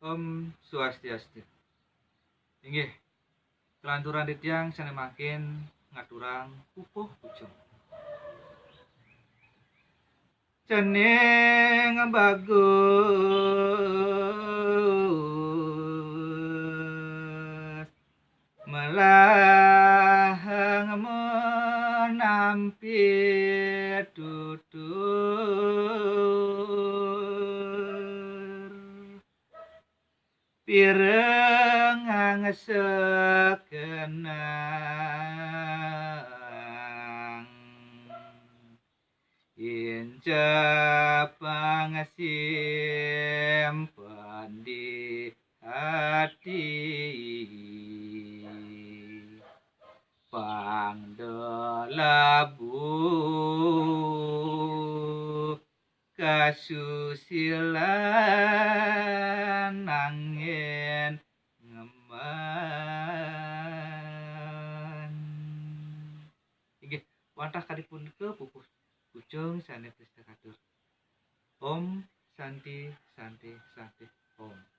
Om Swastiastu. Inggih, kelanturan titiang sanemaken ngaturang pupuh pucung. Cening bagus melahang menampi tutur pirengang sekenang inca pangasimpan di hati pangdelabu kasusilan angin ngeman. Inggih, wantah kadipun ke pupuh pucung sanes katur. Om Santi Santi Santi Om.